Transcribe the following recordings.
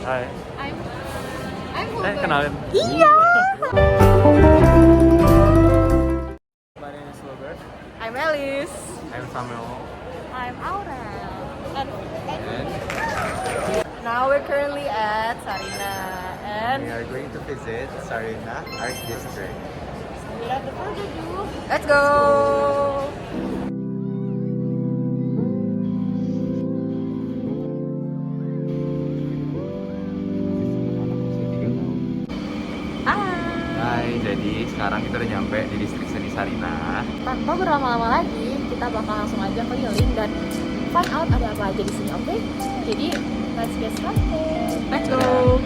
Hai. I'm Wilbur. Kenalin. Iya. My name is Robert. I'm Alice. I'm Samuel. I'm Aurel. And now we're currently at Sarina and We are going to visit Sarina Art District. without the further ado, let's go. Hai, jadi sekarang kita udah nyampe di distrik seni Sarina. Tanpa berlama-lama lagi, kita bakal langsung aja keliling dan find out ada apa aja di sini, oke? Jadi, let's get started. Let's go.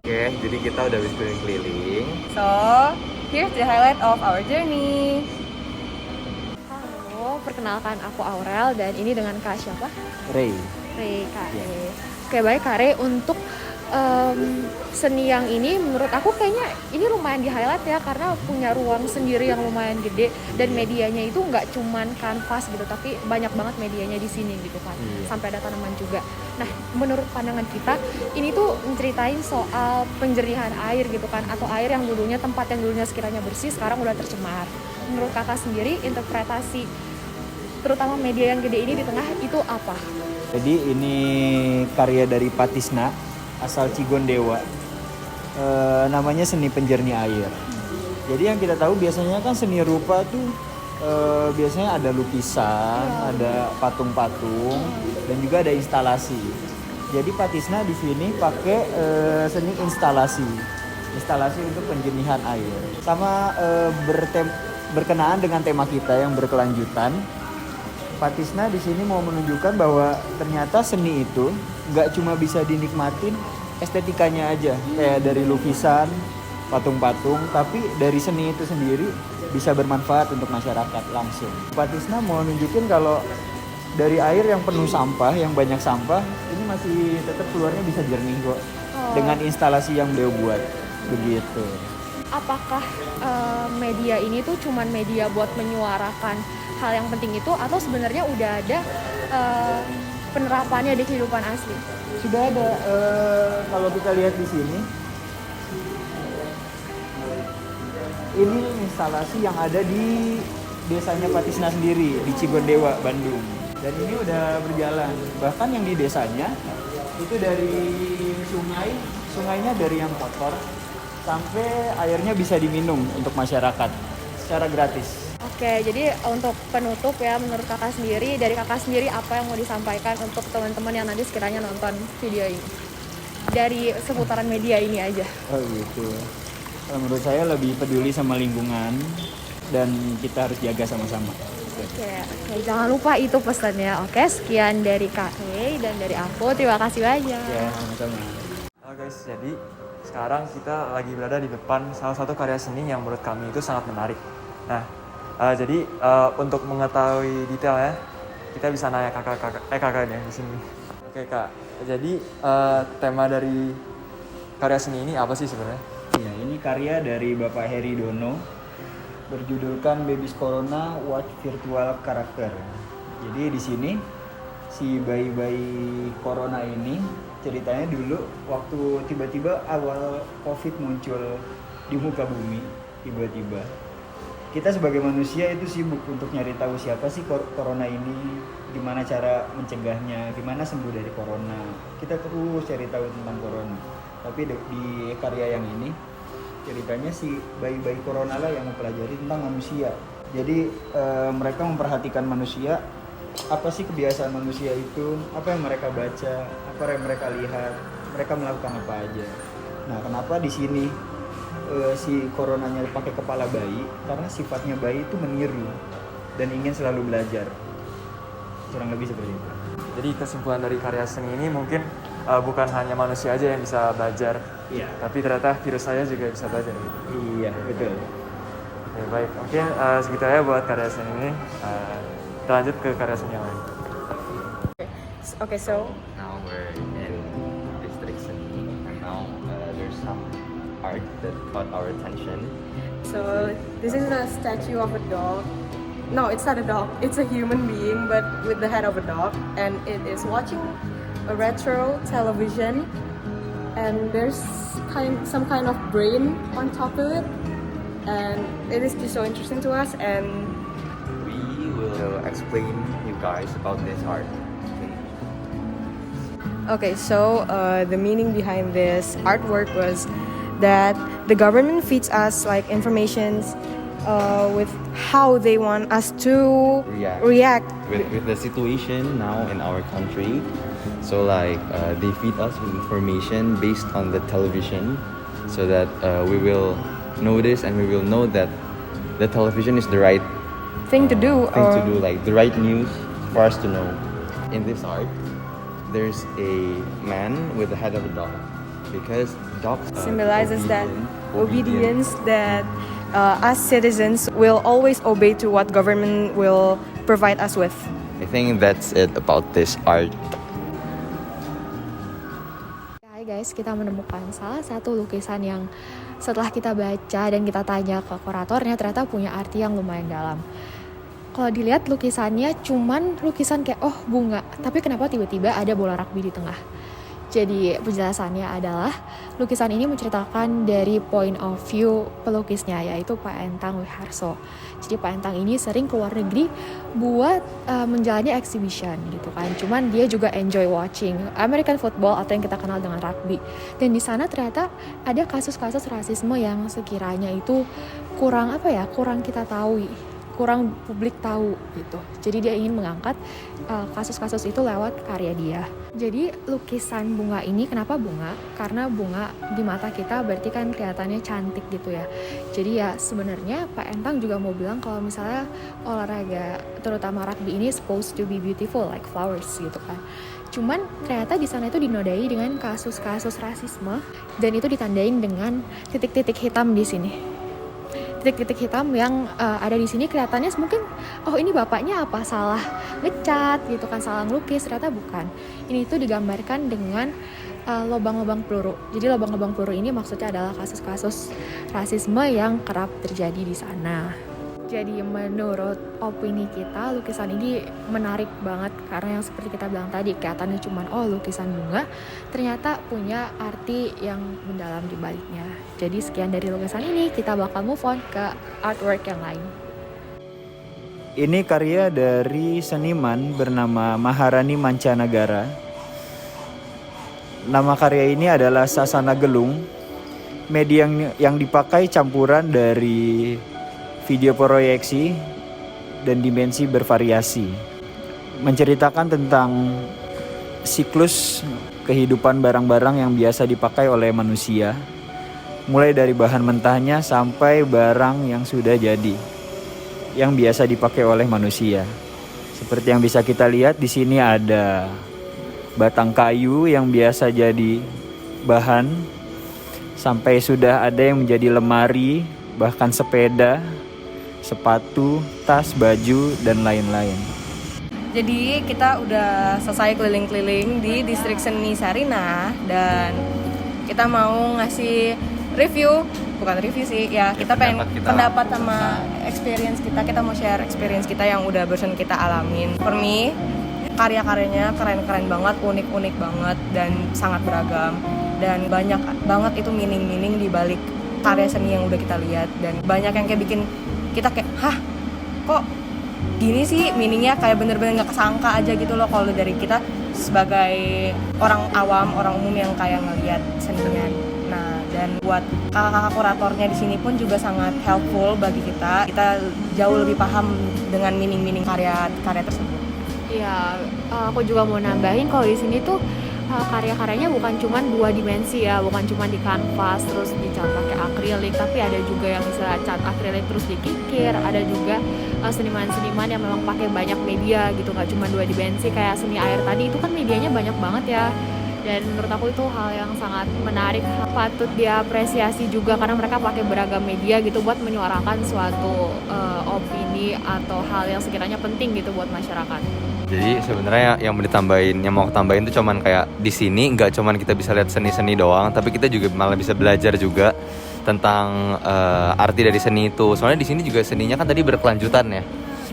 Oke, jadi kita udah habis keliling-keliling. So, here's the highlight of our journey. Halo, perkenalkan aku Aurel dan ini dengan Kak siapa? Ray. Re, Kak Re. Oke, baik Kak Re, untuk seni yang ini menurut aku kayaknya ini lumayan di highlight ya karena punya ruang sendiri yang lumayan gede dan medianya itu nggak cuman kanvas gitu tapi banyak banget medianya di sini gitu kan. Sampai ada tanaman juga. Nah, menurut pandangan kita ini tuh menceritain soal penjernihan air gitu kan atau air yang dulunya tempat yang dulunya sekiranya bersih sekarang udah tercemar. Menurut Kakak sendiri interpretasi terutama media yang gede ini di tengah itu apa? Jadi ini karya dari Patisna, asal Cigondewa. Namanya seni penjernih air. Jadi yang kita tahu biasanya kan seni rupa tuh biasanya ada lukisan, ada patung-patung, dan juga ada instalasi. Jadi Patisna di sini pakai seni instalasi untuk penjernihan air. Sama berkenaan dengan tema kita yang berkelanjutan. Patisna di sini mau menunjukkan bahwa ternyata seni itu nggak cuma bisa dinikmatin estetikanya aja, kayak dari lukisan, patung-patung, tapi dari seni itu sendiri bisa bermanfaat untuk masyarakat langsung. Patisna mau nunjukin kalau dari air yang penuh sampah, yang banyak sampah, ini masih tetap keluarnya bisa jernih kok. Dengan instalasi yang beliau buat, begitu. Apakah media ini tuh cuman media buat menyuarakan hal yang penting itu atau sebenarnya udah ada penerapannya di kehidupan asli? Sudah ada, kalau kita lihat di sini, ini instalasi yang ada di desanya Patisna sendiri, di Cigondewa, Bandung. Dan ini udah berjalan, bahkan yang di desanya, itu dari sungainya dari yang kotor, sampai airnya bisa diminum untuk masyarakat, secara gratis. Oke, jadi untuk penutup ya, menurut Kakak sendiri, dari Kakak sendiri apa yang mau disampaikan untuk teman-teman yang nanti sekiranya nonton video ini? Dari seputaran media ini aja. Oh gitu. Kalau menurut saya lebih peduli sama lingkungan dan kita harus jaga sama-sama. Oke, jangan lupa itu pesannya. Oke, sekian dari Kak Rey dan dari aku. Terima kasih banyak. Ya, sama-sama. Halo guys, jadi sekarang kita lagi berada di depan salah satu karya seni yang menurut kami itu sangat menarik. Nah, jadi untuk mengetahui detailnya, kita bisa nanya kakaknya di sini. Oke kak, jadi tema dari karya seni ini apa sih sebenarnya? Ya, ini karya dari Bapak Heri Dono, berjudulkan Babies Corona Watch Virtual Character. Jadi di sini si bayi-bayi corona ini ceritanya dulu waktu tiba-tiba awal COVID muncul di muka bumi, tiba-tiba kita sebagai manusia itu sibuk untuk nyari tahu siapa sih corona ini, gimana cara mencegahnya, gimana sembuh dari corona. Kita terus cari tahu tentang corona. Tapi di karya yang ini ceritanya si bayi-bayi corona lah yang mempelajari tentang manusia. Jadi mereka memperhatikan manusia, apa sih kebiasaan manusia itu, apa yang mereka baca, apa yang mereka lihat, mereka melakukan apa aja. Nah, kenapa di sini si coronanya pakai kepala bayi? Karena sifatnya bayi itu meniru dan ingin selalu belajar. Kurang lebih seperti itu. Jadi kesimpulan dari karya seni ini mungkin bukan hanya manusia aja yang bisa belajar, tapi ternyata virus saya juga bisa belajar. Iya, betul. Oke, baik, mungkin segitu aja buat karya seni ini. Kita lanjut ke karya seni yang lain. Okay, so Now we're in district seni, and now there's some art that caught our attention. So this is a statue of a dog. No, it's not a dog. It's a human being, but with the head of a dog, and it is watching a retro television. And there's some kind of brain on top of it, and it is just so interesting to us. And We will explain you guys about this art. okay, so the meaning behind this artwork was that the government feeds us like informations with how they want us to react. With the situation now in our country. So like they feed us with information based on the television, so that we will notice and we will know that the television is the right Thing to do. like the right news for us to know. In this art, there's a man with the head of a dog, because dogs Symbolizes that obedience that us citizens will always obey to what government will provide us with. I think that's it about this art. Hai guys, kita menemukan salah satu lukisan yang setelah kita baca dan kita tanya ke kuratornya ternyata punya arti yang lumayan dalam. Kalau dilihat lukisannya cuman lukisan kayak bunga, tapi kenapa tiba-tiba ada bola rugby di tengah? Jadi penjelasannya adalah lukisan ini menceritakan dari point of view pelukisnya, yaitu Pak Endang Wiharso. Jadi Pak Endang ini sering keluar negeri buat menjalani exhibition gitu kan. Cuman dia juga enjoy watching American football atau yang kita kenal dengan rugby. Dan di sana ternyata ada kasus-kasus rasisme yang sekiranya itu kurang kita tahu, kurang publik tahu gitu. Jadi dia ingin mengangkat kasus-kasus itu lewat karya dia. Jadi lukisan bunga ini kenapa bunga? Karena bunga di mata kita berarti kan kelihatannya cantik gitu ya. Jadi ya sebenarnya Pak Endang juga mau bilang kalau misalnya olahraga terutama rugby ini supposed to be beautiful like flowers gitu kan. Cuman ternyata di sana itu dinodai dengan kasus-kasus rasisme dan itu ditandain dengan titik-titik hitam di sini. Titik-titik hitam yang ada di sini kelihatannya mungkin ini bapaknya apa salah ngecat gitu kan, salah ngelukis, ternyata bukan. Ini tuh digambarkan dengan lubang-lubang peluru. Jadi lubang-lubang peluru ini maksudnya adalah kasus-kasus rasisme yang kerap terjadi di sana. Jadi menurut opini kita lukisan ini menarik banget karena yang seperti kita bilang tadi kelihatannya cuma lukisan bunga, ternyata punya arti yang mendalam di baliknya. Jadi sekian dari lukisan ini, kita bakal move on ke artwork yang lain. Ini karya dari seniman bernama Maharani Mancanagara. Nama karya ini adalah Sasana Gelung. Media yang dipakai campuran dari video proyeksi dan dimensi bervariasi. Menceritakan tentang siklus kehidupan barang-barang yang biasa dipakai oleh manusia. Mulai dari bahan mentahnya sampai barang yang sudah jadi, yang biasa dipakai oleh manusia. Seperti yang bisa kita lihat di sini ada batang kayu yang biasa jadi bahan, sampai sudah ada yang menjadi lemari, bahkan sepeda, sepatu, tas, baju, dan lain-lain. Jadi kita udah selesai keliling-keliling di distrik seni Sarinah dan kita mau ngasih bukan review sih ya, kita pengen pendapat sama experience kita mau share experience kita yang udah barusan kita alamin. For me, karya-karyanya keren-keren banget, unik-unik banget dan sangat beragam dan banyak banget itu meaning-meaning di balik karya seni yang udah kita lihat dan banyak yang kayak bikin kita kayak kok gini sih meaningnya, kayak bener-bener nggak kesangka aja gitu loh kalau dari kita sebagai orang awam, orang umum yang kayak ngelihat seninya. Nah, dan buat kakak-kakak kuratornya di sini pun juga sangat helpful bagi kita. Kita jauh lebih paham dengan meaning-meaning karya tersebut. Iya, aku juga mau nambahin kalau di sini tuh karya-karyanya bukan cuma 2 dimensi ya, bukan cuma di kanvas terus dicat pakai akrilik, tapi ada juga yang bisa cat akrilik terus dikikir, ada juga seniman-seniman yang memang pakai banyak media gitu, nggak cuma 2 dimensi kayak seni air tadi itu kan medianya banyak banget ya. Dan menurut aku itu hal yang sangat menarik, patut diapresiasi juga karena mereka pakai beragam media gitu buat menyuarakan suatu opini atau hal yang sekiranya penting gitu buat masyarakat. Jadi sebenarnya yang mau ditambahin tuh cuman kayak di sini nggak cuman kita bisa lihat seni-seni doang, tapi kita juga malah bisa belajar juga tentang arti dari seni itu. Soalnya di sini juga seninya kan tadi berkelanjutan ya.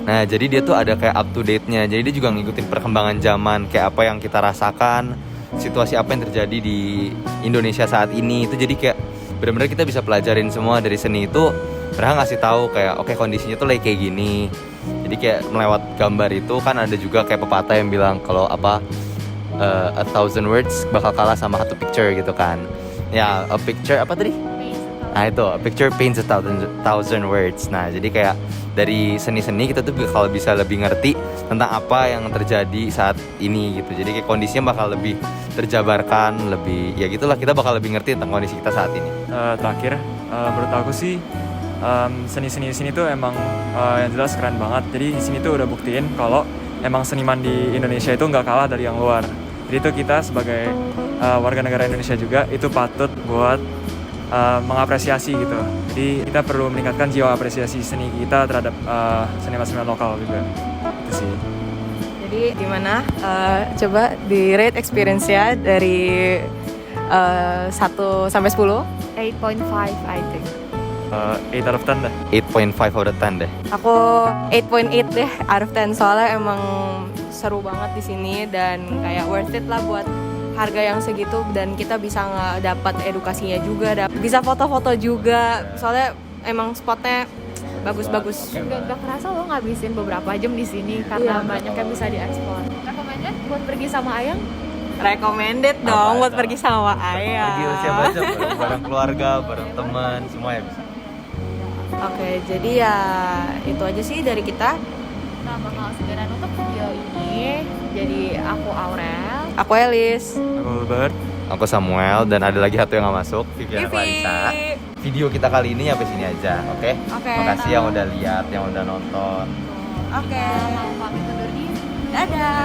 Nah, jadi dia tuh ada kayak up to date-nya. Jadi dia juga ngikutin perkembangan zaman, kayak apa yang kita rasakan, situasi apa yang terjadi di Indonesia saat ini. Itu jadi kayak benar-benar kita bisa pelajarin semua dari seni itu. Mereka ngasih tahu kayak oke, kondisinya tuh kayak gini. Jadi kayak melewat gambar itu kan ada juga kayak pepatah yang bilang kalau apa 1,000 words bakal kalah sama 1 picture gitu kan. Ya, a picture apa tadi? Nah itu, a picture paints 1,000 words. Nah jadi kayak dari seni-seni kita tuh bakal bisa lebih ngerti tentang apa yang terjadi saat ini gitu. Jadi kayak kondisinya bakal lebih terjabarkan, lebih ya gitulah, kita bakal lebih ngerti tentang kondisi kita saat ini. Terakhir, menurut aku sih seni-seni di sini tuh emang yang jelas keren banget. Jadi di sini tuh udah buktiin kalau emang seniman di Indonesia itu nggak kalah dari yang luar. Jadi itu kita sebagai warga negara Indonesia juga itu patut buat mengapresiasi gitu. Jadi kita perlu meningkatkan jiwa apresiasi seni kita terhadap seniman-seniman lokal juga. Itu sih. Jadi gimana? Coba di rate experience-nya dari 1 sampai 10. 8.5 I think. 8 out of 10 dah. 8.5 out of 10 deh. Aku 8.8 deh out of 10, soalnya emang seru banget di sini dan kayak worth it lah buat harga yang segitu, dan kita bisa dapat edukasinya juga, bisa foto-foto juga, soalnya emang spotnya bagus-bagus. Gak kerasa lo ngabisin beberapa jam di sini karena banyak yang bisa dieksplor. Recommended buat pergi sama Ayang? Recommended dong buat pergi sama Ayah. Pergi siapa aja, bareng keluarga, bareng teman, semua ya bisa. Oke, jadi ya itu aja sih dari kita. Nah, bakal segera nutup video ini. Jadi aku Aurel, Aku Elis. Aku Albert. Aku Samuel, dan ada lagi satu yang nggak masuk, Vivian Clarissa. Video kita kali ini sampai sini aja, oke? Oke. Makasih yang udah lihat, yang udah nonton. Oke. mau pamit undur diri. Dadah.